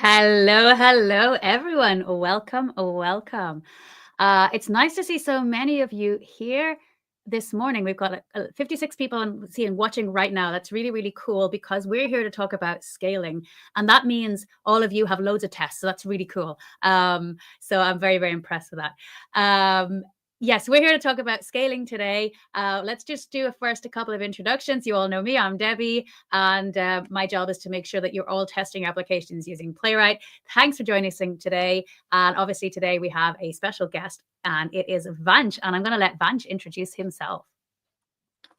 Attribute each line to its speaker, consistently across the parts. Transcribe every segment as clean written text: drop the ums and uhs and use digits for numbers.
Speaker 1: Hello, everyone. Welcome. It's nice to see so many of you here this morning. We've got 56 people watching right now. That's really, really cool because we're here to talk about scaling. And that means all of you have loads of tests. So that's really cool. So I'm very, very impressed with that. Yes, we're here to talk about scaling today. Let's just do a couple of introductions. You all know me, I'm Debbie, and my job is to make sure that you're all testing applications using Playwright. Thanks for joining us today. And obviously today we have a special guest, and it is Vansh, and I'm going to let Vansh introduce himself.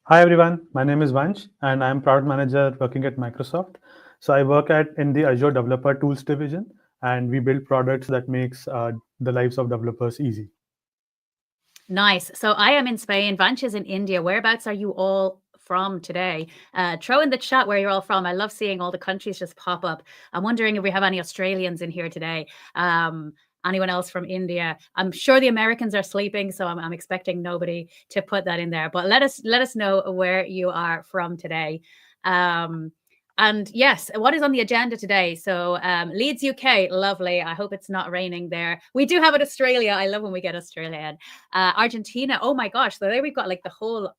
Speaker 2: Hi everyone, my name is Vansh and I'm product manager working at Microsoft. So I work in the Azure Developer Tools division, and we build products that makes the lives of developers easy.
Speaker 1: Nice. So I am in Spain. Vanch is in India. Whereabouts are you all from today? Throw in the chat where you're all from. I love seeing all the countries just pop up. I'm wondering if we have any Australians in here today. Anyone else from India? I'm sure the Americans are sleeping, so I'm expecting nobody to put that in there. But let us know where you are from today. And yes, what is on the agenda today? So Leeds, UK, lovely. I hope it's not raining there. We do have it Australia. I love when we get Australia. Argentina, oh my gosh. So there we've got like the whole,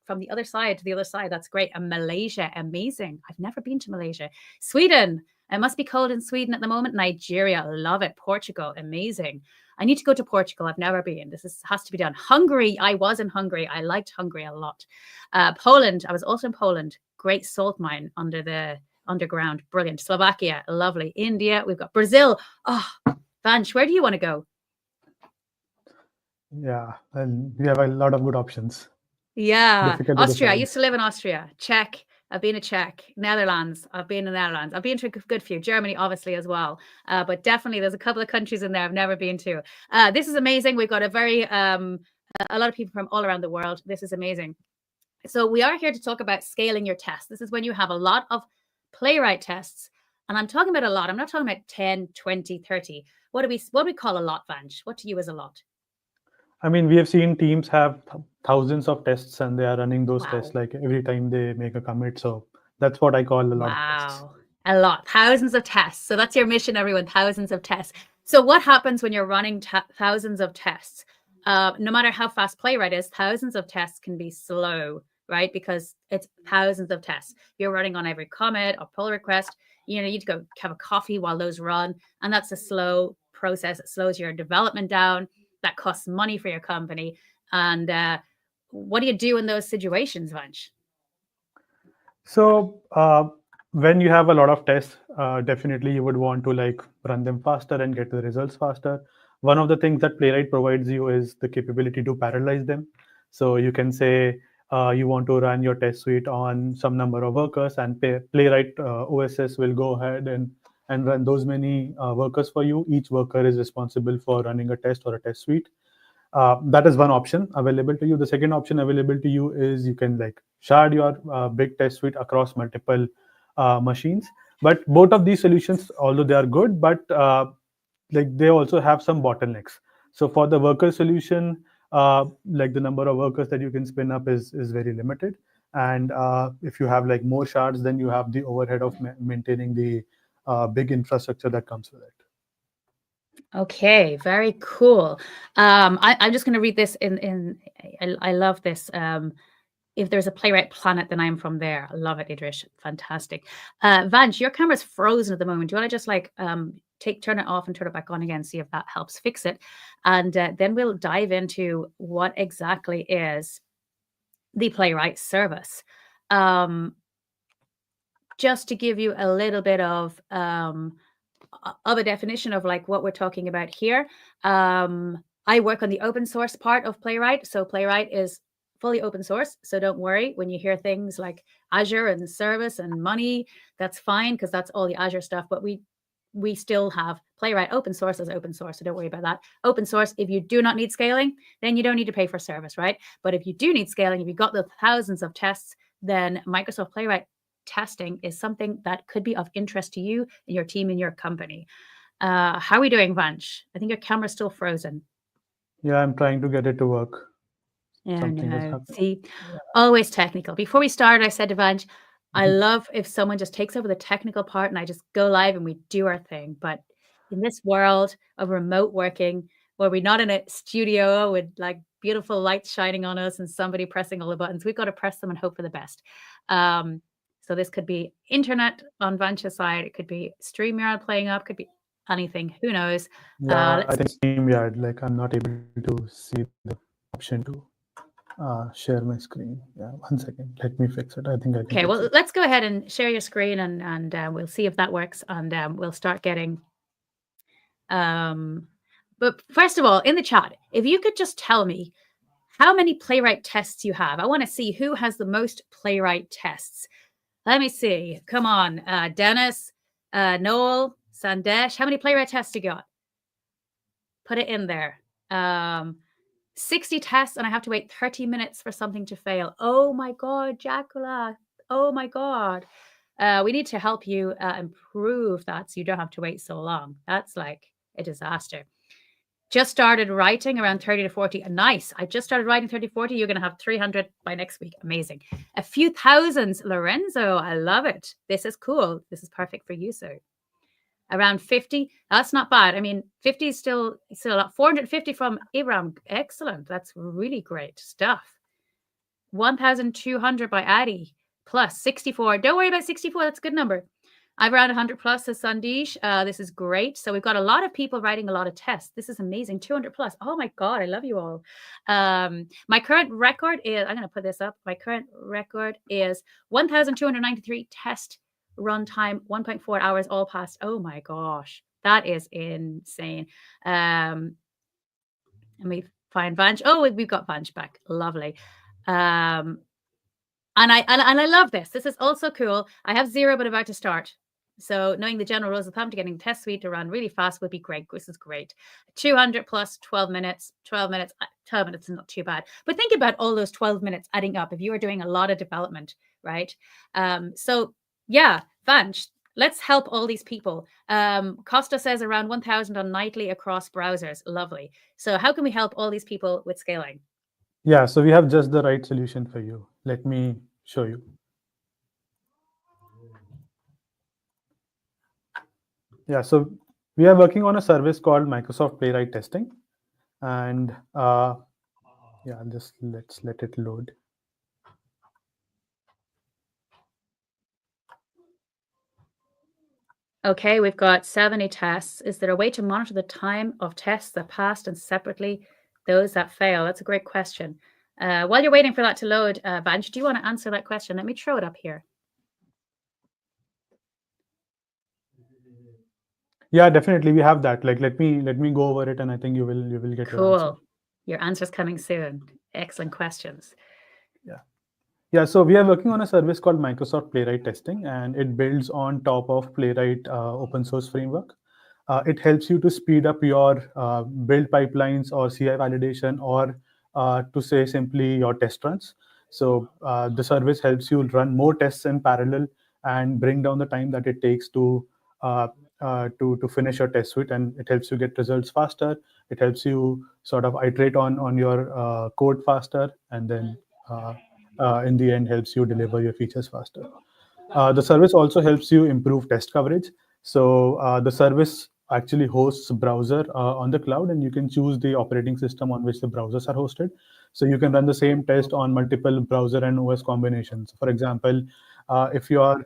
Speaker 1: from the other side to the other side. That's great. And Malaysia, amazing. I've never been to Malaysia. Sweden, it must be cold in Sweden at the moment. Nigeria, love it. Portugal, amazing. I need to go to Portugal. I've never been. Has to be done. Hungary, I was in Hungary. I liked Hungary a lot. Poland, I was also in Poland. Great salt mine underground. Brilliant. Slovakia, lovely. India, we've got Brazil. Oh, Vansh, where do you want to go?
Speaker 2: Yeah, and we have a lot of good options.
Speaker 1: Yeah. Austria. I used to live in Austria. Czech. I've been to Czech. Netherlands. I've been to the Netherlands. I've been to a good few. Germany, obviously, as well. But definitely there's a couple of countries in there I've never been to. This is amazing. We've got a lot of people from all around the world. This is amazing. So we are here to talk about scaling your tests. This is when you have a lot of Playwright tests. And I'm talking about a lot. I'm not talking about 10, 20, 30. What do we call a lot, Vansh? What to you is a lot?
Speaker 2: I mean, we have seen teams have thousands of tests and they are running those tests like every time they make a commit. So that's what I call a lot of tests.
Speaker 1: A lot. Thousands of tests. So that's your mission, everyone. Thousands of tests. So what happens when you're running thousands of tests? No matter how fast Playwright is, thousands of tests can be slow, right? Because it's thousands of tests. You're running on every commit or pull request. You need to go have a coffee while those run. And that's a slow process. It slows your development down. That costs money for your company. And what do you do in those situations, Vansh?
Speaker 2: So when you have a lot of tests, definitely you would want to run them faster and get the results faster. One of the things that Playwright provides you is the capability to parallelize them. So you can say you want to run your test suite on some number of workers, and Playwright OSS will go ahead and run those many workers for you. Each worker is responsible for running a test or a test suite. That is one option available to you. The second option available to you is you can shard your big test suite across multiple machines. But both of these solutions, although they are good, but they also have some bottlenecks. So for the worker solution, the number of workers that you can spin up is very limited. And if you have more shards, then you have the overhead of maintaining the big infrastructure that comes with it.
Speaker 1: Okay, very cool. I'm just going to read this I love this. If there's a Playwright Planet, then I'm from there. I love it, Idris. Fantastic. Vansh, your camera's frozen at the moment. Do you want to just turn it off and turn it back on again, see if that helps fix it? And then we'll dive into what exactly is the Playwright service. Just to give you a little bit of a definition of what we're talking about here. I work on the open source part of Playwright. So Playwright is fully open source. So don't worry when you hear things like Azure and service and money, that's fine because that's all the Azure stuff. But we still have Playwright open source as open source. So don't worry about that. Open source, if you do not need scaling, then you don't need to pay for service, right? But if you do need scaling, if you've got the thousands of tests, then Microsoft Playwright Testing is something that could be of interest to you and your team and your company. How are we doing, Vansh? I think your camera's still frozen.
Speaker 2: Yeah, I'm trying to get it to work.
Speaker 1: Yeah, no. See, always technical. Before we started, I said to Vansh, I love if someone just takes over the technical part and I just go live and we do our thing. But in this world of remote working, where we're not in a studio with like beautiful lights shining on us and somebody pressing all the buttons, we've got to press them and hope for the best. So this could be internet on Vansh's side. It could be StreamYard playing up. Could be anything. Who knows?
Speaker 2: Yeah, I think StreamYard, like I'm not able to see the option to share my screen. Yeah, 1 second. Let me fix it. I think I can.
Speaker 1: Okay, well, let's go ahead and share your screen and we'll see if that works, and we'll start getting. But first of all, in the chat, if you could just tell me how many Playwright tests you have. I want to see who has the most Playwright tests. Let me see. Come on, Dennis, Noel, Sandesh. How many Playwright tests you got? Put it in there. 60 tests, and I have to wait 30 minutes for something to fail. Oh my God, Jacula. Oh my God. We need to help you improve that so you don't have to wait so long. That's like a disaster. Just started writing around 30 to 40. Nice. I just started writing 30 to 40. You're going to have 300 by next week. Amazing. A few thousands, Lorenzo. I love it. This is cool. This is perfect for you, sir. Around 50. That's not bad. I mean, 50 is still a lot. 450 from Ibram. Excellent. That's really great stuff. 1,200 by Addy. Plus 64. Don't worry about 64. That's a good number. I've around 100 plus, says Sandesh. This is great. So we've got a lot of people writing a lot of tests. This is amazing. 200 plus. Oh my God, I love you all. My current record is, I'm going to put this up. My current record is 1,293 test runtime, 1.4 hours all passed. Oh my gosh, that is insane. Let me find Vansh. Oh, we've got Vansh back. Lovely. And I love this. This is also cool. I have 0, but about to start. So knowing the general rules of thumb to getting the test suite to run really fast would be great. This is great. 200 plus 12 minutes. 12 minutes is not too bad. But think about all those 12 minutes adding up if you are doing a lot of development, right? So yeah, Vansh, let's help all these people. Costa says around 1,000 on nightly across browsers. Lovely. So how can we help all these people with scaling?
Speaker 2: Yeah, so we have just the right solution for you. Let me show you. Yeah, so we are working on a service called Microsoft Playwright Testing. And yeah, let's let it load.
Speaker 1: Okay, we've got 70 tests. Is there a way to monitor the time of tests that passed and separately those that fail? That's a great question. While you're waiting for that to load, Vansh, do you want to answer that question? Let me throw it up here.
Speaker 2: Yeah, definitely, we have that. Like, let me go over it, and I think you will get your answer.
Speaker 1: Cool. Your answer's coming soon. Excellent questions.
Speaker 2: Yeah, so we are working on a service called Microsoft Playwright Testing, and it builds on top of Playwright open source framework. It helps you to speed up your build pipelines or CI validation, or to say simply your test runs. So the service helps you run more tests in parallel and bring down the time that it takes to finish your test suite, and it helps you get results faster. It helps you sort of iterate on your code faster, and then in the end helps you deliver your features faster. The service also helps you improve test coverage. So the service actually hosts browser on the cloud, and you can choose the operating system on which the browsers are hosted. So you can run the same test on multiple browser and OS combinations. For example, if your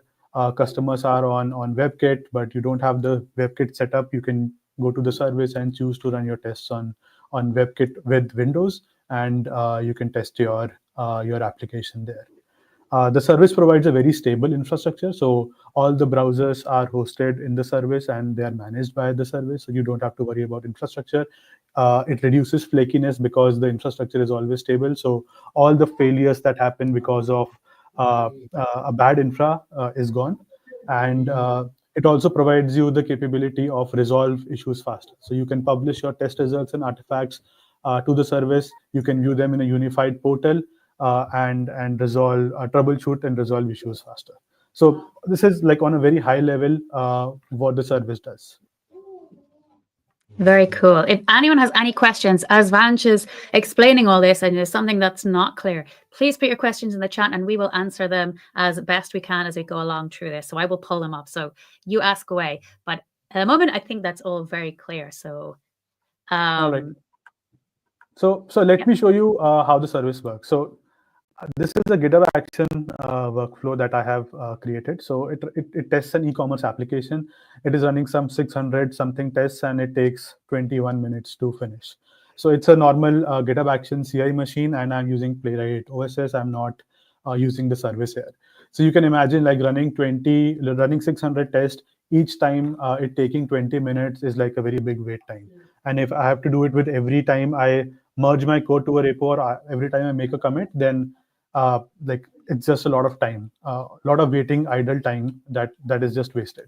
Speaker 2: customers are on WebKit, but you don't have the WebKit set up, you can go to the service and choose to run your tests on WebKit with Windows, and you can test your application there. The service provides a very stable infrastructure, so all the browsers are hosted in the service and they are managed by the service, so you don't have to worry about infrastructure. It reduces flakiness because the infrastructure is always stable, so all the failures that happen because of a bad infra is gone. And it also provides you the capability of resolve issues faster. So you can publish your test results and artifacts to the service. You can view them in a unified portal, and resolve, troubleshoot and resolve issues faster. So this is like on a very high level what the service does.
Speaker 1: Very cool. If anyone has any questions, as Vansh is explaining all this and there's something that's not clear, please put your questions in the chat and we will answer them as best we can as we go along through this. So I will pull them up. So you ask away. But at the moment, I think that's all very clear. So,
Speaker 2: All right. So let me show you how the service works. So this is a GitHub action workflow that I have created. So it tests an e-commerce application. It is running some 600 something tests and it takes 21 minutes to finish. So it's a normal GitHub action CI machine and I'm using Playwright OSS. I'm not using the service here. So you can imagine like running 600 tests each time it taking 20 minutes is like a very big wait time. And if I have to do it with every time I merge my code to a repo or every time I make a commit, then like it's just a lot of time, a lot of waiting idle time that is just wasted.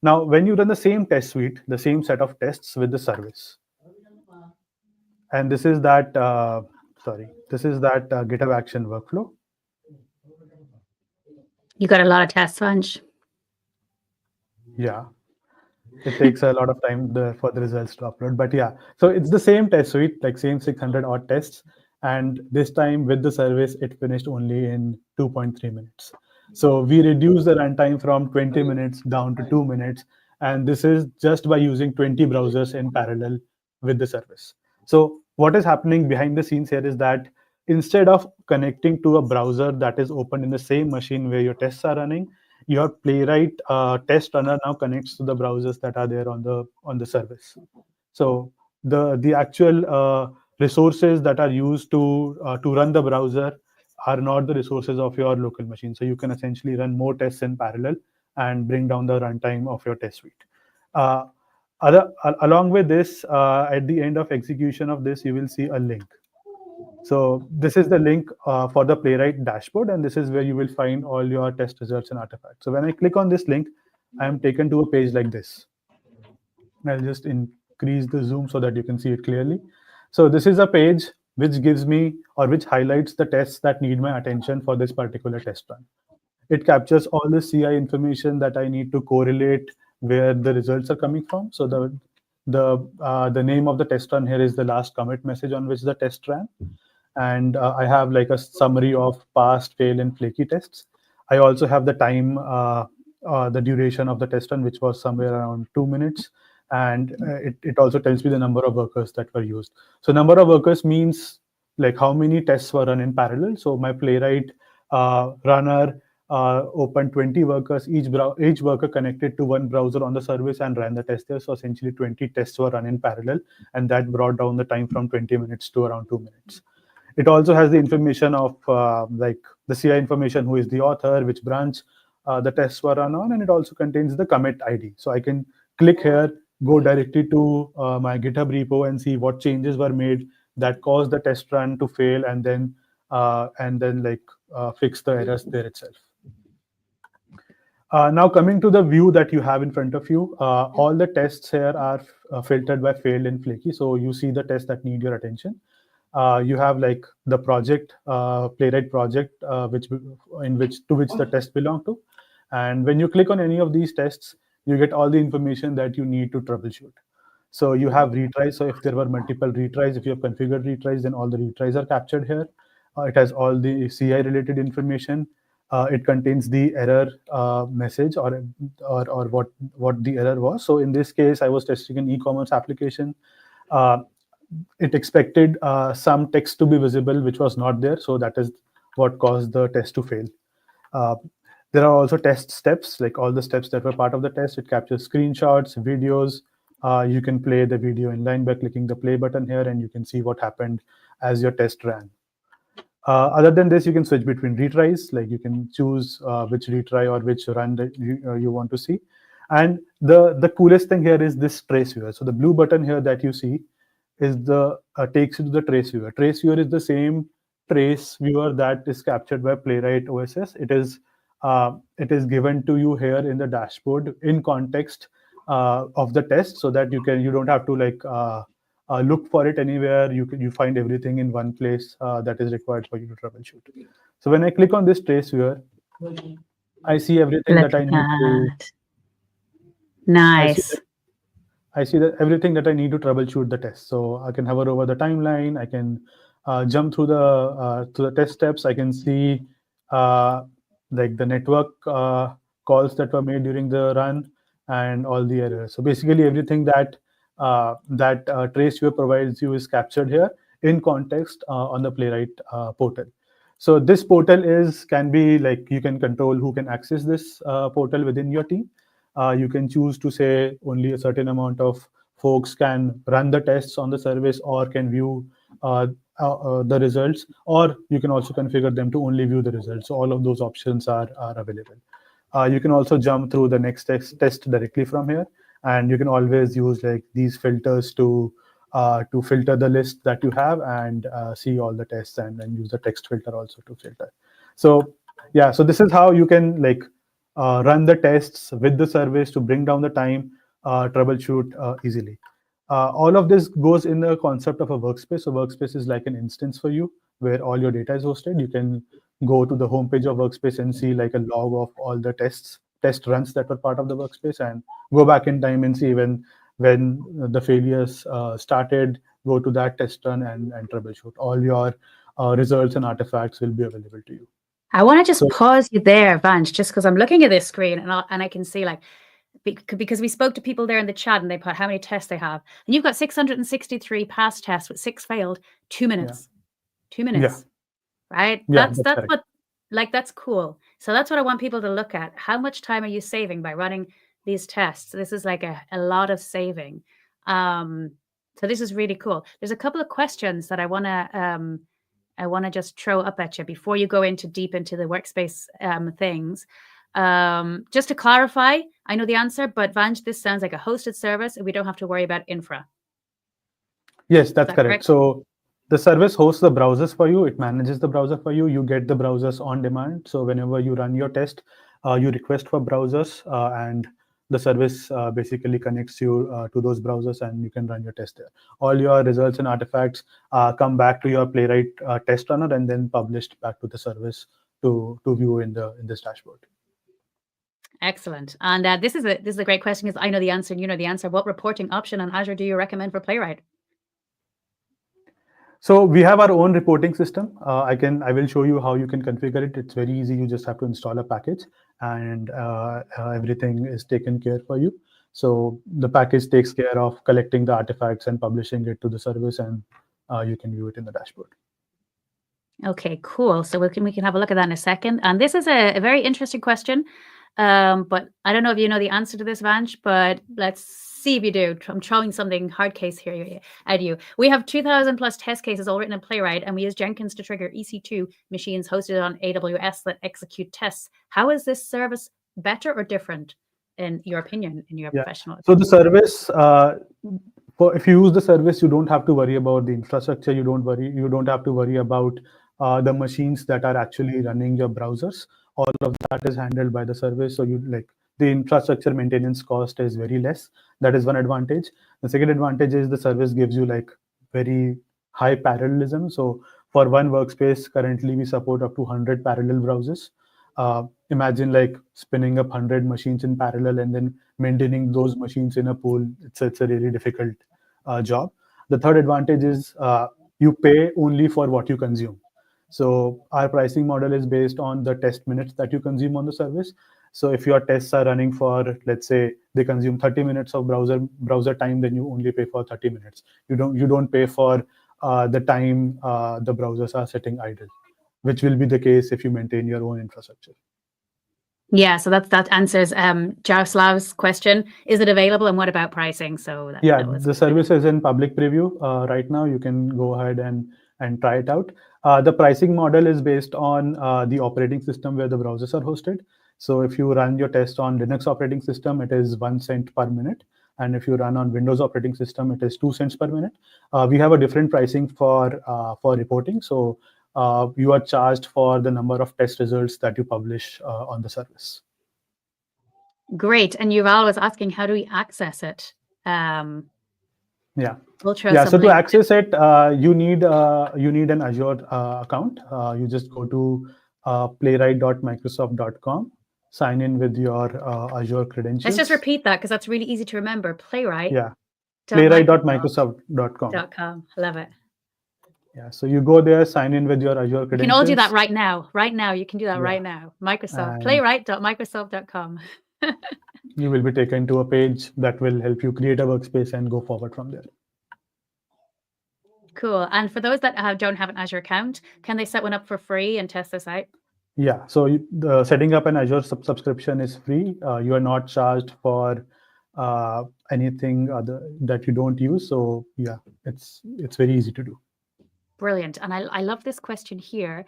Speaker 2: Now, when you run the same test suite, the same set of tests with the service, and this is that GitHub action workflow.
Speaker 1: You got a lot of tests, Vansh.
Speaker 2: Yeah, it takes a lot of time for the results to upload, but yeah, so it's the same test suite, like same 600 odd tests, and this time with the service it finished only in 2.3 minutes. So we reduced the runtime from 20 minutes down to 2 minutes, and this is just by using 20 browsers in parallel with the service. So what is happening behind the scenes here is that instead of connecting to a browser that is open in the same machine where your tests are running, your Playwright test runner now connects to the browsers that are there on the service. So the actual resources that are used to run the browser are not the resources of your local machine. So you can essentially run more tests in parallel and bring down the runtime of your test suite. Along with this, at the end of execution of this, you will see a link. So this is the link for the Playwright dashboard, and this is where you will find all your test results and artifacts. So when I click on this link, I am taken to a page like this. I'll just increase the zoom so that you can see it clearly. So this is a page which gives me or which highlights the tests that need my attention for this particular test run. It captures all the CI information that I need to correlate where the results are coming from. So the name of the test run here is the last commit message on which the test ran. And I have like a summary of past, fail, and flaky tests. I also have the time, the duration of the test run, which was somewhere around 2 minutes. And it also tells me the number of workers that were used. So number of workers means like how many tests were run in parallel. So my Playwright runner opened 20 workers, each worker connected to one browser on the service and ran the test there. So essentially 20 tests were run in parallel, and that brought down the time from 20 minutes to around 2 minutes. It also has the information of like the CI information, who is the author, which branch the tests were run on, and it also contains the commit ID. So I can click here, go directly to my GitHub repo and see what changes were made that caused the test run to fail, and then fix the errors there itself. Now coming to the view that you have in front of you, all the tests here are filtered by failed and flaky. So you see the tests that need your attention. You have like the project, Playwright project, to which the test belong to. And when you click on any of these tests, you get all the information that you need to troubleshoot. So you have retries. So if there were multiple retries, if you have configured retries, then all the retries are captured here. It has all the CI related information. It contains the error message or what the error was. So in this case, I was testing an e-commerce application. It expected some text to be visible, which was not there. So that is what caused the test to fail. There are also test steps, like all the steps that were part of the test. It captures screenshots, videos. You can play the video in line by clicking the play button here, and you can see what happened as your test ran. Other than this, you can switch between retries, like you can choose which retry or which run that you want to see. And the coolest thing here is this trace viewer. So the blue button here that you see is the takes you to the trace viewer. Trace viewer is the same trace viewer that is captured by Playwright OSS. It is given to you here in the dashboard in context of the test, so that you don't have to like look for it anywhere. You find everything in one place that is required for you to troubleshoot. So when I click on this trace viewer, I see everything that I need to.
Speaker 1: Nice.
Speaker 2: I see that everything that I need to troubleshoot the test. So I can hover over the timeline. I can jump through the test steps. I can see uh, like the network calls that were made during the run and all the errors. So basically, everything that TraceViewer provides you is captured here in context on the Playwright portal. So this portal can be like you can control who can access this portal within your team. You can choose to say only a certain amount of folks can run the tests on the service or can view uh, the results, or you can also configure them to only view the results. So all of those options are available. You can also jump through the next test directly from here, and you can always use like these filters to filter the list that you have and see all the tests, and then use the text filter also to filter. So yeah, so this is how you can like run the tests with the service to bring down the time, troubleshoot easily. All of this goes in the concept of a workspace. So workspace is like an instance for you where all your data is hosted. You can go to the homepage of workspace and see like a log of all the test runs that were part of the workspace, and go back in time and see when the failures started, go to that test run and troubleshoot. All your results and artifacts will be available to you.
Speaker 1: I want to just
Speaker 2: So
Speaker 1: pause you there, Vansh, just because I'm looking at this screen and I can see like, because we spoke to people there in the chat and they put how many tests they have. And you've got 663 past tests with 6 failed, 2 minutes. 2 minutes, right?
Speaker 2: Yeah,
Speaker 1: That's
Speaker 2: correct.
Speaker 1: what, like, that's cool. So that's what I want people to look at. How much time are you saving by running these tests? This is like a lot of saving. So this is really cool. There's a couple of questions that I want to just throw up at you before you go deep into the workspace things. Just to clarify, I know the answer, but Vansh, this sounds like a hosted service and we don't have to worry about infra.
Speaker 2: Yes, that's correct. So the service hosts the browsers for you. It manages the browser for you. You get the browsers on demand. So whenever you run your test, you request for browsers, and the service basically connects you to those browsers, and you can run your test there. All your results and artifacts come back to your Playwright test runner and then published back to the service to view in this dashboard.
Speaker 1: Excellent. And this is a great question because I know the answer and you know the answer. What reporting option on Azure do you recommend for Playwright?
Speaker 2: So we have our own reporting system. I will show you how you can configure it. It's very easy. You just have to install a package, and everything is taken care for you. So the package takes care of collecting the artifacts and publishing it to the service, and you can view it in the dashboard.
Speaker 1: Okay, cool. So we can have a look at that in a second. And this is a very interesting question. But I don't know if you know the answer to this, Vansh, but let's see if you do. I'm throwing something hard case here at you. We have 2,000 plus test cases all written in Playwright, and we use Jenkins to trigger EC2 machines hosted on AWS that execute tests. How is this service better or different, in your opinion, in your professional opinion?
Speaker 2: So the service, if you use the service, you don't have to worry about the infrastructure. You don't have to worry about the machines that are actually running your browsers. All of that is handled by the service. So the infrastructure maintenance cost is very less. That is one advantage. The second advantage is the service gives you like very high parallelism. So for one workspace, currently we support up to 100 parallel browsers. Imagine like spinning up 100 machines in parallel and then maintaining those machines in a pool. It's a really difficult job. The third advantage is you pay only for what you consume. So our pricing model is based on the test minutes that you consume on the service. So if your tests are running for, let's say, they consume 30 minutes of browser time, then you only pay for 30 minutes. You don't pay for the time the browsers are sitting idle, which will be the case if you maintain your own infrastructure.
Speaker 1: Yeah, so that answers Jaroslav's question. Is it available, and what about pricing? So
Speaker 2: the service is in public preview right now. You can go ahead and try it out. The pricing model is based on the operating system where the browsers are hosted. So if you run your test on Linux operating system, it is 1 cent per minute. And if you run on Windows operating system, it is 2 cents per minute. We have a different pricing for reporting. So you are charged for the number of test results that you publish on the service.
Speaker 1: Great. And Yuval was asking, how do we access it?
Speaker 2: So to access it, you need an Azure account. You just go to playwright.microsoft.com, sign in with your Azure credentials.
Speaker 1: Let's just repeat that because that's really easy to remember. Playwright.
Speaker 2: Yeah, playwright.microsoft.com.
Speaker 1: Love it.
Speaker 2: Yeah, so you go there, sign in with your Azure credentials.
Speaker 1: You can all do that right now. Right now, you can do that
Speaker 2: Yeah.
Speaker 1: right now. Microsoft,
Speaker 2: And
Speaker 1: playwright.microsoft.com.
Speaker 2: you will be taken to a page that will help you create a workspace and go forward from there.
Speaker 1: Cool. And for those that don't have an Azure account, can they set one up for free and test this out?
Speaker 2: Yeah, so the setting up an Azure subscription is free. You are not charged for anything other that you don't use. So yeah, it's very easy to do.
Speaker 1: Brilliant. And I love this question here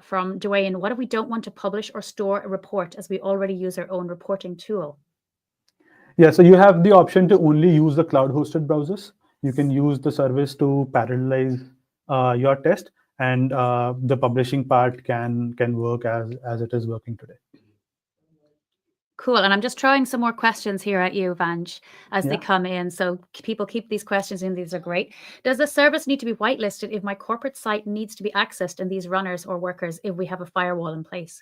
Speaker 1: from Dwayne. What if we don't want to publish or store a report as we already use our own reporting tool?
Speaker 2: Yeah, so you have the option to only use the cloud-hosted browsers. You can use the service to parallelize your test, and the publishing part can work as it is working today.
Speaker 1: Cool. And I'm just throwing some more questions here at you, Vansh, as they come in. So people keep these questions in. These are great. Does the service need to be whitelisted if my corporate site needs to be accessed in these runners or workers if we have a firewall in place?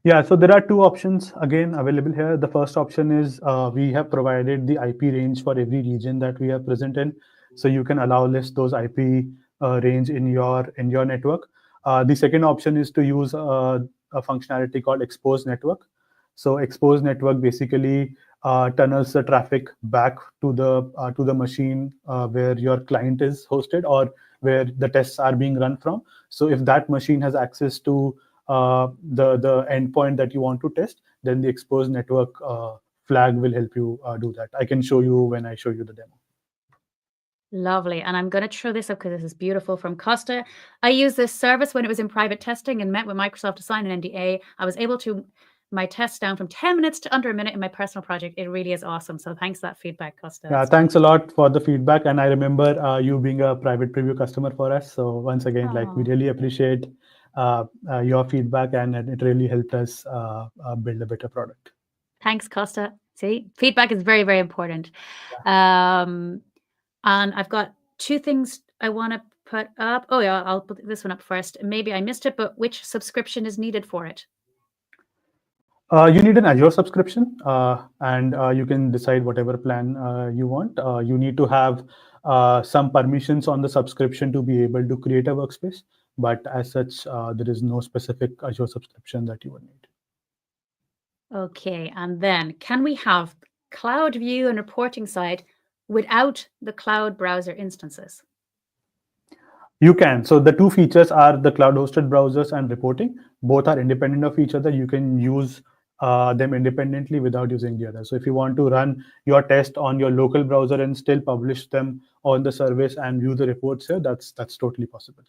Speaker 2: Yeah, so there are two options again available here. The first option is we have provided the IP range for every region that we are present in. So you can list those IP range in your network. The second option is to use a functionality called exposed network. So exposed network basically tunnels the traffic back to the machine where your client is hosted or where the tests are being run from. So if that machine has access to the endpoint that you want to test, then the exposed network flag will help you do that. I can show you when I show you the demo.
Speaker 1: Lovely. And I'm going to throw this up because this is beautiful from Costa. I used this service when it was in private testing and met with Microsoft to sign an NDA. I was able to my tests down from 10 minutes to under a minute in my personal project. It really is awesome. So thanks for that feedback, Costa.
Speaker 2: Yeah, thanks a lot for the feedback. And I remember you being a private preview customer for us. So once again, we really appreciate your feedback, and it really helped us build a better product.
Speaker 1: Thanks, Costa. See, feedback is very, very important. Yeah. And I've got two things I want to put up. Oh, yeah, I'll put this one up first. Maybe I missed it, but which subscription is needed for it?
Speaker 2: You need an Azure subscription, and you can decide whatever plan you want. You need to have some permissions on the subscription to be able to create a workspace. But as such, there is no specific Azure subscription that you would need.
Speaker 1: Okay, and then can we have cloud view and reporting side without the cloud browser instances?
Speaker 2: You can. So the two features are the cloud-hosted browsers and reporting. Both are independent of each other. You can use them independently without using the other. So if you want to run your test on your local browser and still publish them on the service and view the reports here, that's totally possible.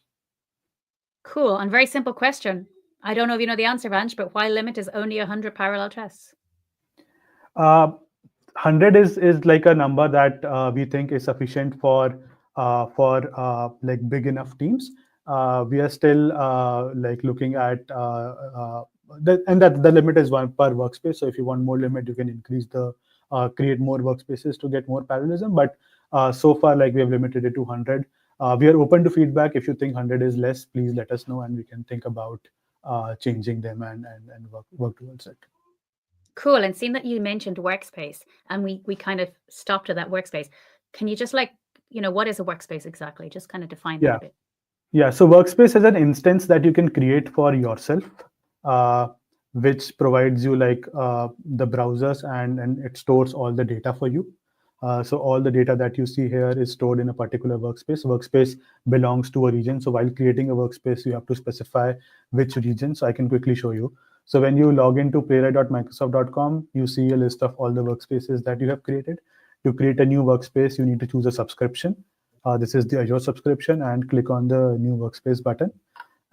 Speaker 1: Cool. And very simple question. I don't know if you know the answer, Vansh, but why limit is only 100 parallel tests?
Speaker 2: 100 is like a number that we think is sufficient for like big enough teams. We are still looking at and that the limit is one per workspace. So if you want more limit, you can increase the create more workspaces to get more parallelism. But so far, we have limited it to 100. We are open to feedback. If you think 100 is less, please let us know, and we can think about changing them and work towards it.
Speaker 1: Cool. And seeing that you mentioned workspace, and we kind of stopped at that workspace, can you just what is a workspace exactly? Just kind of define that a bit.
Speaker 2: Yeah. So workspace is an instance that you can create for yourself, which provides you the browsers and it stores all the data for you. So all the data that you see here is stored in a particular workspace. Workspace belongs to a region. So while creating a workspace, you have to specify which region. So I can quickly show you. So when you log into playwright.microsoft.com, you see a list of all the workspaces that you have created. To create a new workspace, you need to choose a subscription. This is the Azure subscription, and click on the new workspace button.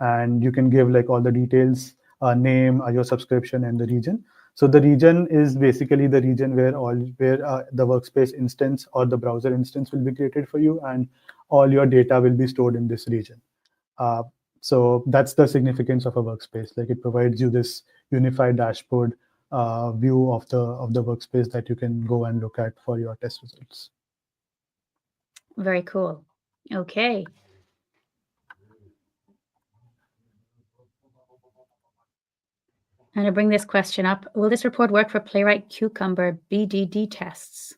Speaker 2: And you can give all the details, name, Azure subscription, and the region. So the region is basically the region where the workspace instance or the browser instance will be created for you, and all your data will be stored in this region. So that's the significance of a workspace. It provides you this unified dashboard view of the workspace that you can go and look at for your test results.
Speaker 1: Very cool. Okay. I'm going to bring this question up. Will this report work for Playwright Cucumber BDD tests?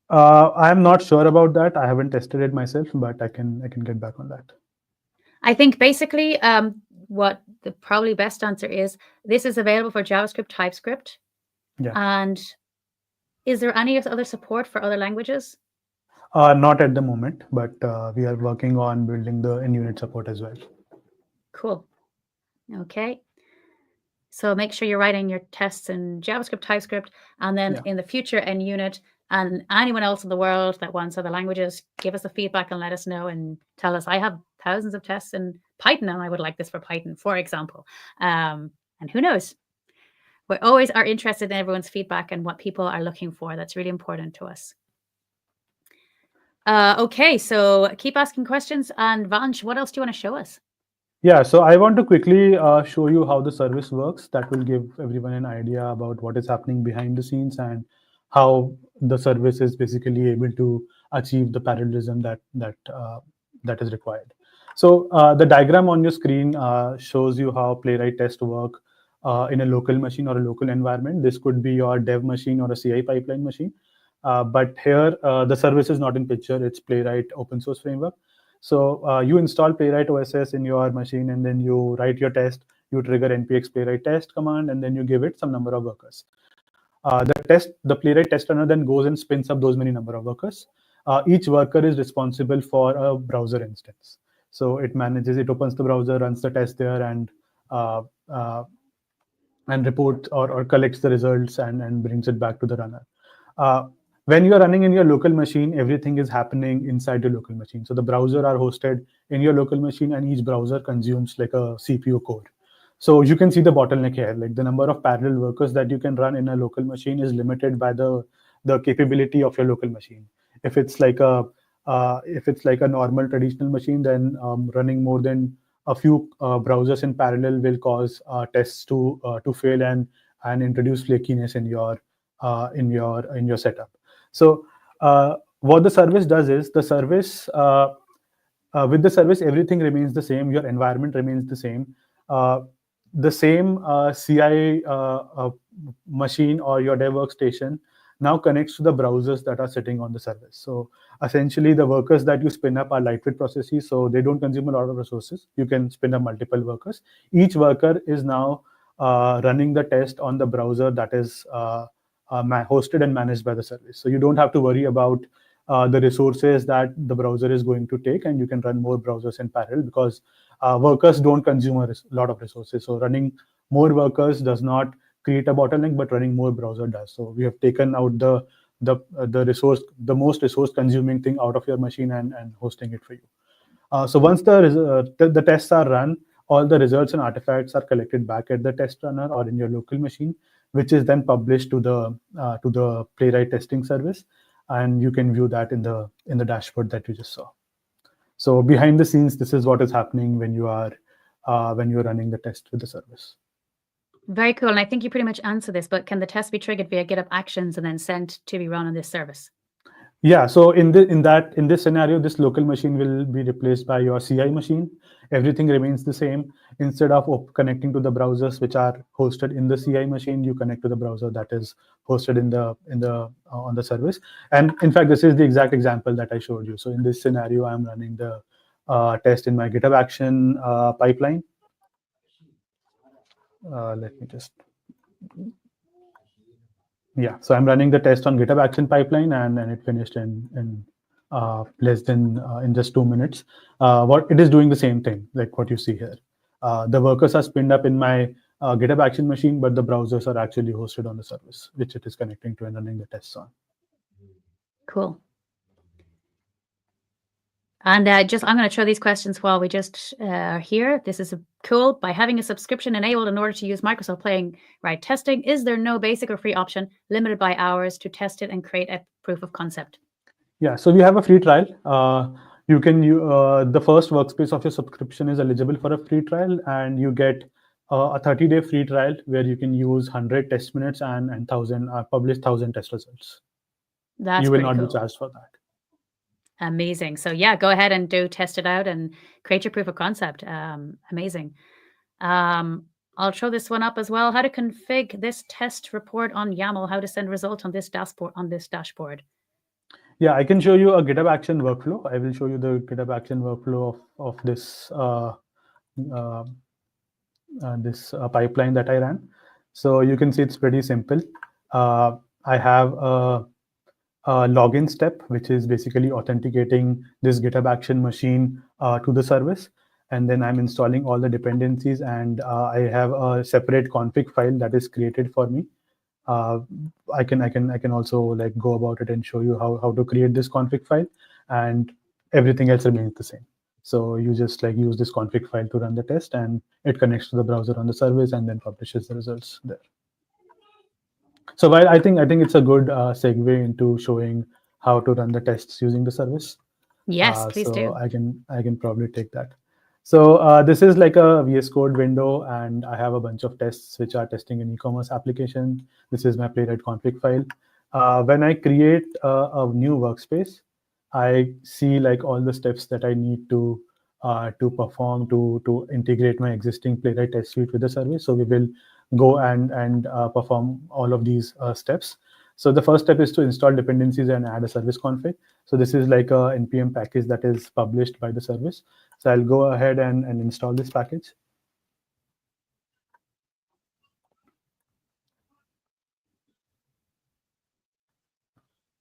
Speaker 2: I'm not sure about that. I haven't tested it myself, but I can get back on that.
Speaker 1: I think basically what the probably best answer is, this is available for JavaScript, TypeScript.
Speaker 2: Yeah.
Speaker 1: And is there any other support for other languages?
Speaker 2: Not at the moment, but we are working on building the in-unit support as well.
Speaker 1: Cool. Okay. So make sure you're writing your tests in JavaScript, TypeScript, and then in the future in unit. And anyone else in the world that wants other languages, give us the feedback and let us know and tell us. I have thousands of tests in Python, and I would like this for Python, for example. And who knows? We always are interested in everyone's feedback and what people are looking for. That's really important to us. Okay, so keep asking questions. And Vansh, what else do you want to show us?
Speaker 2: Yeah, so I want to quickly show you how the service works. That will give everyone an idea about what is happening behind the scenes and how the service is basically able to achieve the parallelism that is required. So the diagram on your screen shows you how Playwright tests work in a local machine or a local environment. This could be your dev machine or a CI pipeline machine. But here, the service is not in picture. It's Playwright open source framework. So you install Playwright OSS in your machine, and then you write your test. You trigger npx playwright test command, and then you give it some number of workers. The Playwright test runner then goes and spins up those many number of workers. Each worker is responsible for a browser instance. So it opens the browser, runs the test there, and reports or collects the results and brings it back to the runner. When you are running in your local machine, everything is happening inside your local machine. So the browser are hosted in your local machine, and each browser consumes like a CPU core. So you can see the bottleneck here, like the number of parallel workers that you can run in a local machine is limited by the capability of your local machine. If it's like a normal traditional machine, then running more than a few browsers in parallel will cause tests to fail and introduce flakiness in your setup. So what the service does is with the service, everything remains the same. Your environment remains the same. The same CI machine or your dev workstation now connects to the browsers that are sitting on the service. So essentially, the workers that you spin up are lightweight processes, so they don't consume a lot of resources. You can spin up multiple workers. Each worker is now running the test on the browser that is hosted and managed by the service. So you don't have to worry about the resources that the browser is going to take, and you can run more browsers in parallel because workers don't consume a lot of resources. So running more workers does not create a bottleneck, but running more browser does. So we have taken out the most resource consuming thing out of your machine and hosting it for you. So once the tests are run, all the results and artifacts are collected back at the test runner or in your local machine, which is then published to the Playwright testing service, and you can view that in the dashboard that you just saw. So behind the scenes, this is what is happening when you're running the test with the service.
Speaker 1: Very cool. And I think you pretty much answered this, but can the test be triggered via GitHub Actions and then sent to be run on this service?
Speaker 2: Yeah, so in this scenario, this local machine will be replaced by your CI machine. Everything remains the same. Instead of connecting to the browsers which are hosted in the CI machine, you connect to the browser that is hosted on the service. And in fact, this is the exact example that I showed you. So in this scenario, I'm running the test in my GitHub Action pipeline. Let me just. Yeah, so I'm running the test on GitHub Action pipeline, and it finished in less than in just 2 minutes. What it is doing the same thing, like what you see here. The workers are spinned up in my GitHub Action machine, but the browsers are actually hosted on the service, which it is connecting to and running the tests on.
Speaker 1: Cool. And I'm going to show these questions while we just are here. This is cool. By having a subscription enabled in order to use Microsoft Playwright Testing, is there no basic or free option limited by hours to test it and create a proof of concept?
Speaker 2: Yeah, so we have a free trial. You can the first workspace of your subscription is eligible for a free trial, and you get a 30-day free trial where you can use 100 test minutes and 1,000 publish 1,000 test results.
Speaker 1: That's
Speaker 2: you will not
Speaker 1: cool.
Speaker 2: be charged for that.
Speaker 1: Amazing. So yeah, go ahead and test it out and create your proof of concept. Amazing. I'll throw this one up as well. How to config this test report on YAML, how to send result on this dashboard.
Speaker 2: Yeah, I can show you a GitHub Action workflow. I will show you the GitHub Action workflow of this pipeline that I ran. So you can see it's pretty simple. I have a login step, which is basically authenticating this GitHub Action machine to the service. And then I'm installing all the dependencies, and I have a separate config file that is created for me. I can also like go about it and show you how to create this config file, and everything else remains the same. So you just like use this config file to run the test, and it connects to the browser on the service and then publishes the results there. So while I think it's a good segue into showing how to run the tests using the service.
Speaker 1: Yes, please do.
Speaker 2: I can probably take that. So this is like a VS Code window, and I have a bunch of tests which are testing an e-commerce application. This is my Playwright config file. When I create a new workspace, I see like all the steps that I need to perform to integrate my existing Playwright test suite with the service. So we will go and perform all of these steps. So the first step is to install dependencies and add a service config. So this is like a npm package that is published by the service. So I'll go ahead and install this package.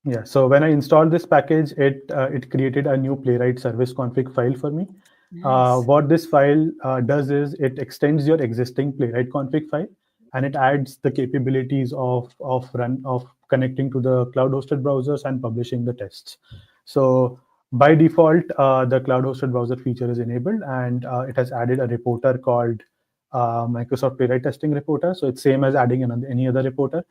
Speaker 2: Yeah, so when I installed this package, it created a new Playwright service config file for me.
Speaker 1: Nice.
Speaker 2: What this file does is it extends your existing Playwright config file, and it adds the capabilities of connecting to the cloud-hosted browsers and publishing the tests. So by default, the cloud-hosted browser feature is enabled, and it has added a reporter called Microsoft Playwright Testing reporter. So it's same as adding any other reporter.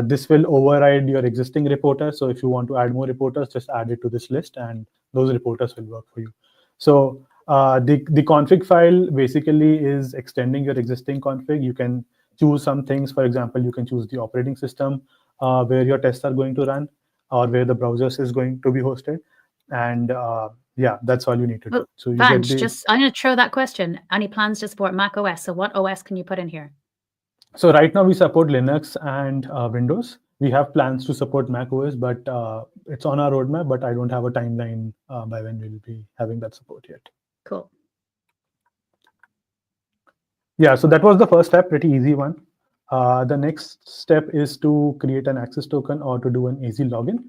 Speaker 2: This will override your existing reporter. So if you want to add more reporters, just add it to this list, and those reporters will work for you. So the config file basically is extending your existing config. You can choose some things. For example, you can choose the operating system where your tests are going to run, or where the browsers is going to be hosted. And yeah, that's all you need to do. So you
Speaker 1: Vansh, I'm going to throw that question. Any plans to support Mac OS? So what OS can you put in here?
Speaker 2: So right now we support Linux and Windows. We have plans to support Mac OS, but it's on our roadmap, but I don't have a timeline by when we'll be having that support yet.
Speaker 1: Cool.
Speaker 2: Yeah, so that was the first step, pretty easy one. The next step is to create an access token or to do an AZ login.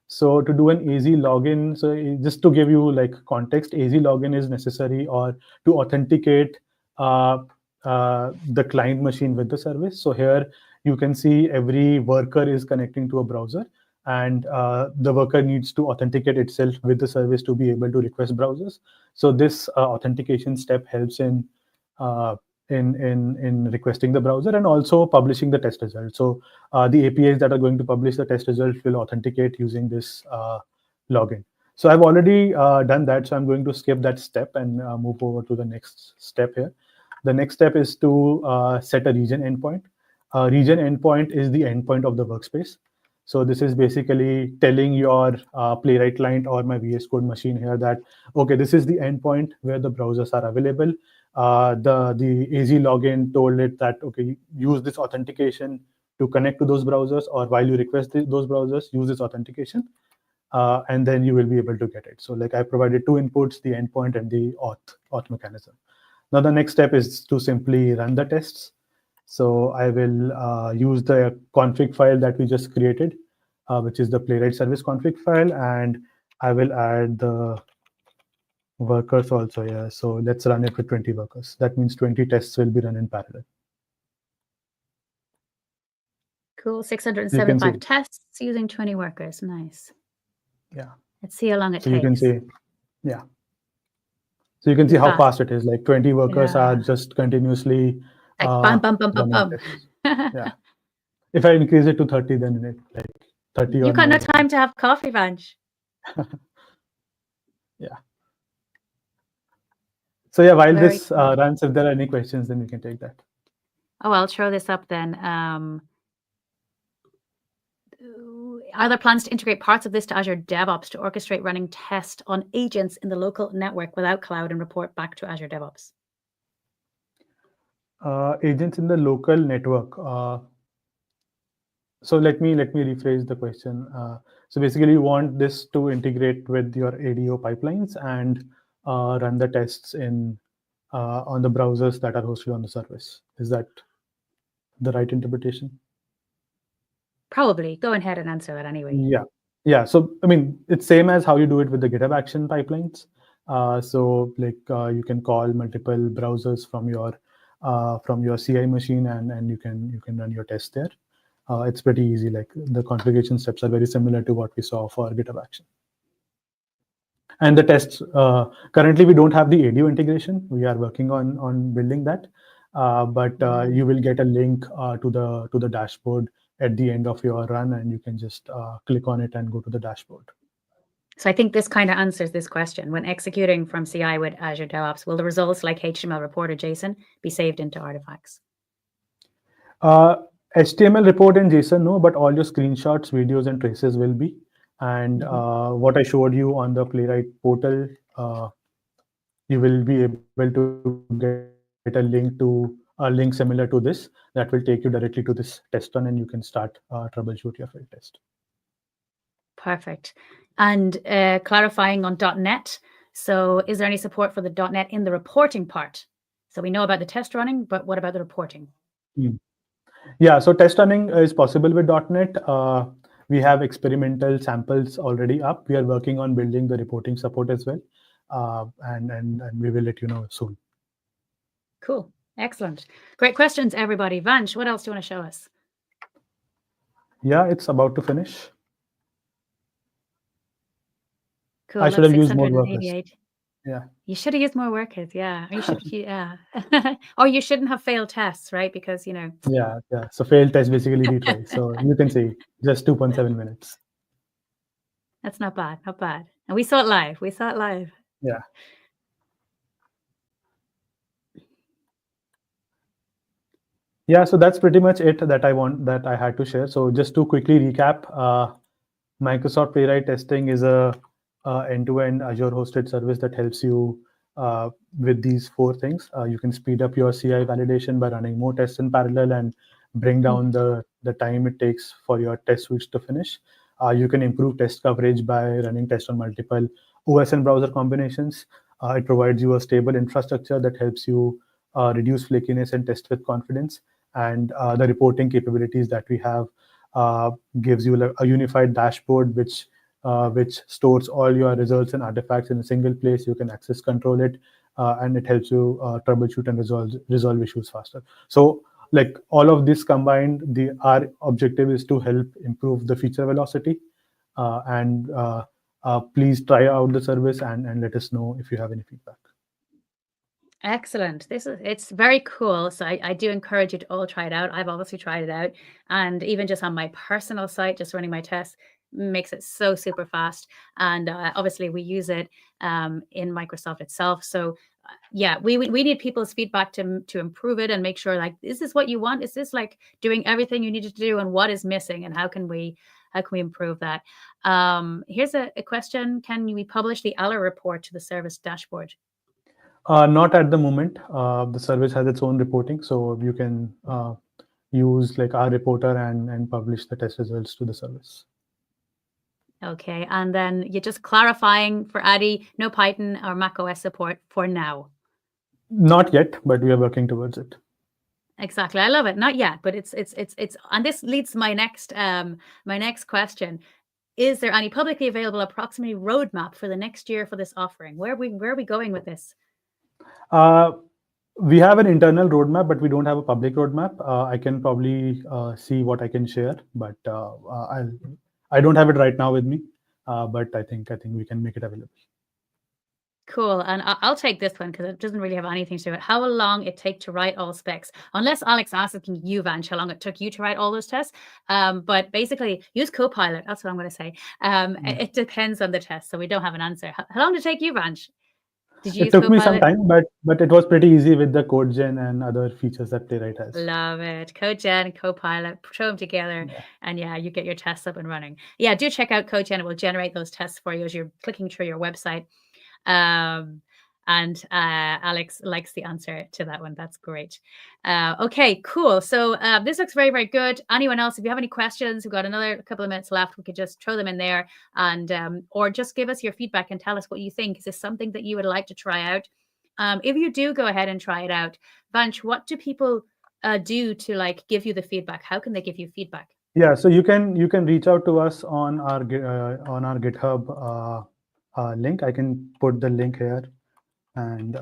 Speaker 2: So to do an AZ login, so just to give you like context, AZ login is necessary or to authenticate the client machine with the service. So here you can see every worker is connecting to a browser, and the worker needs to authenticate itself with the service to be able to request browsers. So this authentication step helps in requesting the browser and also publishing the test result. So the APIs that are going to publish the test result will authenticate using this login. So I've already done that, so I'm going to skip that step and move over to the next step here. The next step is to set a region endpoint. Region endpoint is the endpoint of the workspace. So this is basically telling your Playwright client or my VS Code machine here that, okay, this is the endpoint where the browsers are available. The AZ login told it that, okay, use this authentication to connect to those browsers, or while you request those browsers, use this authentication, and then you will be able to get it. So like I provided two inputs, the endpoint and the auth mechanism. Now the next step is to simply run the tests. So I will use the config file that we just created, which is the Playwright service config file, and I will add the workers also. Yeah, so let's run it with 20 workers. That means 20 tests will be run in parallel.
Speaker 1: Cool. 675 tests using 20 workers. Nice.
Speaker 2: Yeah.
Speaker 1: Let's see how long it takes.
Speaker 2: So you can see, yeah. So you can see how fast it is. Like 20 workers are just continuously
Speaker 1: like bum.
Speaker 2: Yeah. If I increase it to 30, then it like 30.
Speaker 1: You got no time to have coffee, Vansh.
Speaker 2: Yeah. So yeah, while this runs, if there are any questions, then we can take that.
Speaker 1: Oh, I'll throw this up then. Are there plans to integrate parts of this to Azure DevOps to orchestrate running tests on agents in the local network without cloud and report back to Azure DevOps?
Speaker 2: Agents in the local network. So let me rephrase the question. So basically, you want this to integrate with your ADO pipelines and run the tests in on the browsers that are hosted on the service. Is that the right interpretation?
Speaker 1: Probably. Go ahead and answer that anyway.
Speaker 2: Yeah. So I mean, it's same as how you do it with the GitHub Action pipelines. So like you can call multiple browsers from your CI machine, and you can run your test there. It's pretty easy. Like the configuration steps are very similar to what we saw for GitHub Action. And the tests, currently we don't have the ADO integration. We are working on building that, but you will get a link to the dashboard at the end of your run, and you can just click on it and go to the dashboard.
Speaker 1: So I think this kind of answers this question. When executing from CI with Azure DevOps, will the results like HTML report or JSON be saved into artifacts?
Speaker 2: HTML report and JSON, no, but all your screenshots, videos, and traces will be. And what I showed you on the Playwright portal, you will be able to get a link similar to this that will take you directly to this test run, and you can start troubleshoot your failed test.
Speaker 1: Perfect. And clarifying on .NET. So is there any support for the .NET in the reporting part? So we know about the test running, but what about the reporting?
Speaker 2: Yeah, so test running is possible with .NET. We have experimental samples already up. We are working on building the reporting support as well, and we will let you know soon.
Speaker 1: Cool. Excellent. Great questions, everybody. Vansh, what else do you want to show us?
Speaker 2: Yeah, it's about to finish.
Speaker 1: Cool.
Speaker 2: I should have used more workers. Yeah.
Speaker 1: You should have used more workers. Yeah. You should. Yeah. Or you shouldn't have failed tests, right? Because
Speaker 2: Yeah. So failed test basically retry. So you can say just 2.7 minutes.
Speaker 1: That's not bad. Not bad. And we saw it live.
Speaker 2: Yeah. Yeah. So that's pretty much it that I had to share. So just to quickly recap, Microsoft Playwright Testing is a end-to-end Azure hosted service that helps you with these 4 things. You can speed up your CI validation by running more tests in parallel and bring down the time it takes for your test suites to finish. You can improve test coverage by running tests on multiple OS and browser combinations. It provides you a stable infrastructure that helps you reduce flakiness and test with confidence. And the reporting capabilities that we have gives you a unified dashboard which stores all your results and artifacts in a single place. You can access, control it, and it helps you troubleshoot and resolve issues faster. So like all of this combined, our objective is to help improve the feature velocity, and please try out the service and let us know if you have any feedback.
Speaker 1: Excellent. It's very cool. So I do encourage you to all try it out. I've obviously tried it out, and even just on my personal site, just running my tests makes it so super fast. And obviously we use it in Microsoft itself. So yeah, we need people's feedback to improve it and make sure like, is this what you want? Is this like doing everything you needed to do, and what is missing, and how can we improve that? Here's a question. Can we publish the ALA report to the service dashboard?
Speaker 2: Not at the moment. The service has its own reporting, so you can use like our reporter and publish the test results to the service.
Speaker 1: Okay, and then you're just clarifying for Addy, no Python or macOS support for now.
Speaker 2: Not yet, but we are working towards it.
Speaker 1: Exactly, I love it. Not yet, but it's and this leads to my next question. Is there any publicly available approximately roadmap for the next year for this offering? Where are we going with this?
Speaker 2: We have an internal roadmap, but we don't have a public roadmap. I can probably see what I can share, but I don't have it right now with me. But I think we can make it available.
Speaker 1: Cool, and I'll take this one because it doesn't really have anything to do with it. How long it take to write all specs? Unless Alex asking you, Vansh, how long it took you to write all those tests. But basically, use Copilot. That's what I'm going to say. It depends on the test, so we don't have an answer. How long did it take you, Vansh? Did you
Speaker 2: it took me some time, but it was pretty easy with the code gen and other features that Playwright has.
Speaker 1: Love it. Code gen and Copilot, throw them together, and yeah, you get your tests up and running. Yeah, do check out Code gen. It will generate those tests for you as you're clicking through your website. And Alex likes the answer to that one. That's great. Okay, cool. So this looks very, very good. Anyone else, if you have any questions, we've got another couple of minutes left. We could just throw them in there, and or just give us your feedback and tell us what you think. Is this something that you would like to try out? If you do go ahead and try it out, Vansh, what do people do to like give you the feedback? How can they give you feedback?
Speaker 2: Yeah, so you can reach out to us on our GitHub link. I can put the link here, and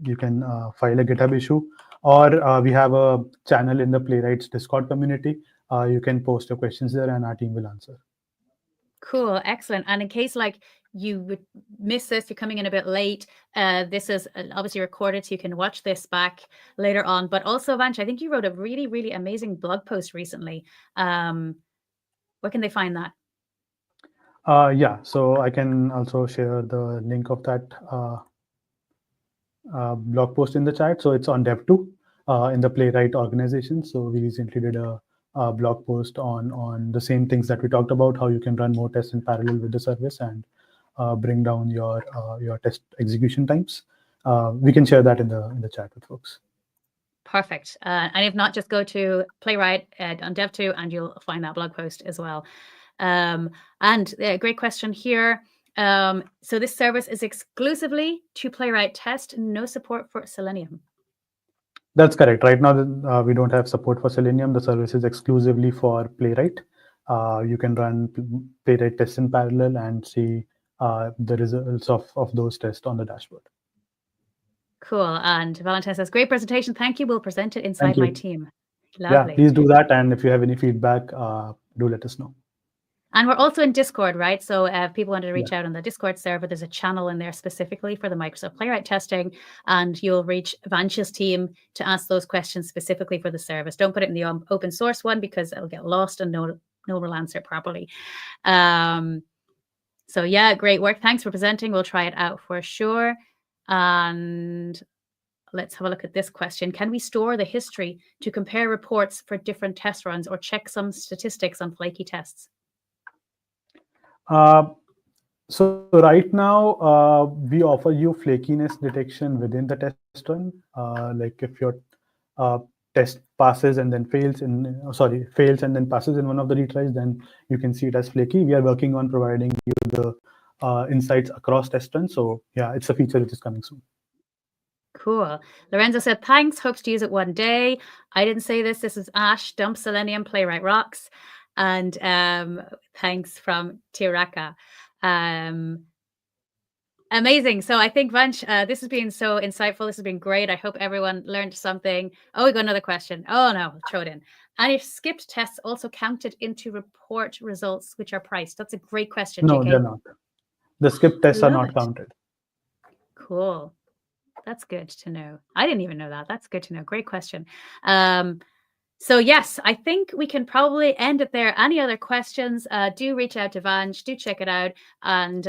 Speaker 2: you can file a GitHub issue, or we have a channel in the Playwrights Discord community. You can post your questions there, and our team will answer.
Speaker 1: Cool, excellent. And in case like you would miss this, you're coming in a bit late, this is obviously recorded, so you can watch this back later on. But also, Vansh, I think you wrote a really, really amazing blog post recently. Where can they find that?
Speaker 2: Yeah, so I can also share the link of that blog post in the chat. So it's on Dev2 in the Playwright organization. So we recently did a blog post on the same things that we talked about, how you can run more tests in parallel with the service and bring down your test execution times. We can share that in the chat with folks.
Speaker 1: Perfect. And if not, just go to Playwright on Dev2 and you'll find that blog post as well. And a great question here. So this service is exclusively to Playwright Test, no support for Selenium.
Speaker 2: That's correct. Right now, we don't have support for Selenium. The service is exclusively for Playwright. You can run Playwright tests in parallel and see the results of those tests on the dashboard.
Speaker 1: Cool. And Valentine says, great presentation. Thank you. We'll present it inside my team. Lovely.
Speaker 2: Yeah, please do that. And if you have any feedback, do let us know.
Speaker 1: And we're also in Discord, right? So if people wanted to reach out on the Discord server, there's a channel in there specifically for the Microsoft Playwright testing, and you'll reach Vansh's team to ask those questions specifically for the service. Don't put it in the open source one because it'll get lost and no one will answer it properly. So yeah, great work. Thanks for presenting. We'll try it out for sure. And let's have a look at this question. Can we store the history to compare reports for different test runs or check some statistics on flaky tests?
Speaker 2: So right now, we offer you flakiness detection within the test run. Like if your test passes and then fails and then passes in one of the retries, then you can see it as flaky. We are working on providing you the insights across test runs. So yeah, it's a feature which is coming soon.
Speaker 1: Cool. Lorenzo said, thanks. Hopes to use it one day. I didn't say this. This is Ash. Dump Selenium. Playwright rocks. And thanks from Tiraka. Amazing. So I think, Vansh, this has been so insightful. This has been great. I hope everyone learned something. Oh, we got another question. Oh, no, throw it in. And if skipped tests also counted into report results, which are priced? That's a great question,
Speaker 2: No,
Speaker 1: JK.
Speaker 2: they're not. The skipped tests are not counted.
Speaker 1: Cool. That's good to know. I didn't even know that. That's good to know. Great question. So yes, I think we can probably end it there. Any other questions, do reach out to Vansh, do check it out, and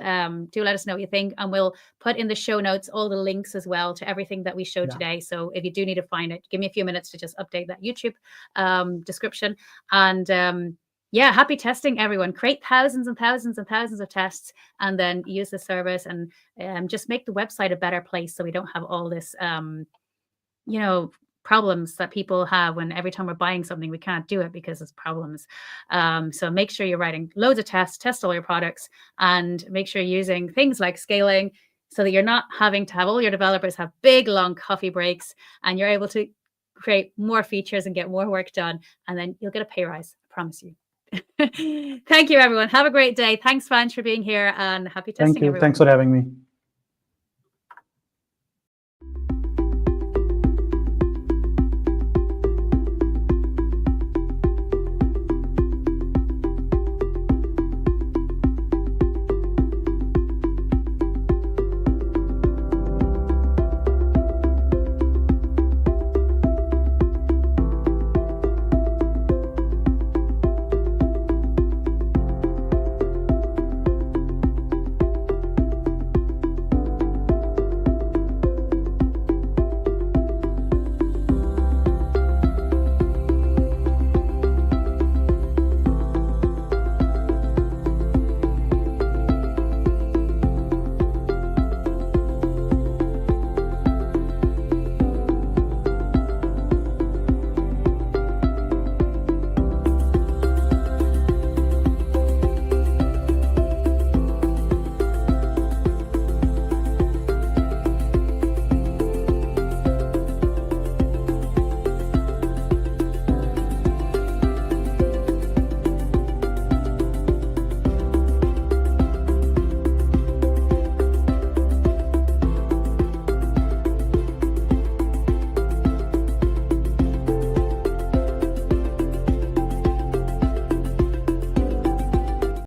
Speaker 1: do let us know what you think. And we'll put in the show notes all the links as well to everything that we showed today. So if you do need to find it, give me a few minutes to just update that YouTube description. And yeah, happy testing, everyone. Create thousands and thousands and thousands of tests and then use the service and just make the website a better place so we don't have all this, you know, problems that people have when every time we're buying something, we can't do it because it's problems. So make sure you're writing loads of tests, test all your products, and make sure you're using things like scaling so that you're not having to have all your developers have big, long coffee breaks, and you're able to create more features and get more work done. And then you'll get a pay rise, I promise you. Thank you, everyone. Have a great day. Thanks, Vansh, for being here, and happy testing,
Speaker 2: Thank you.
Speaker 1: everyone.
Speaker 2: Thanks for having me.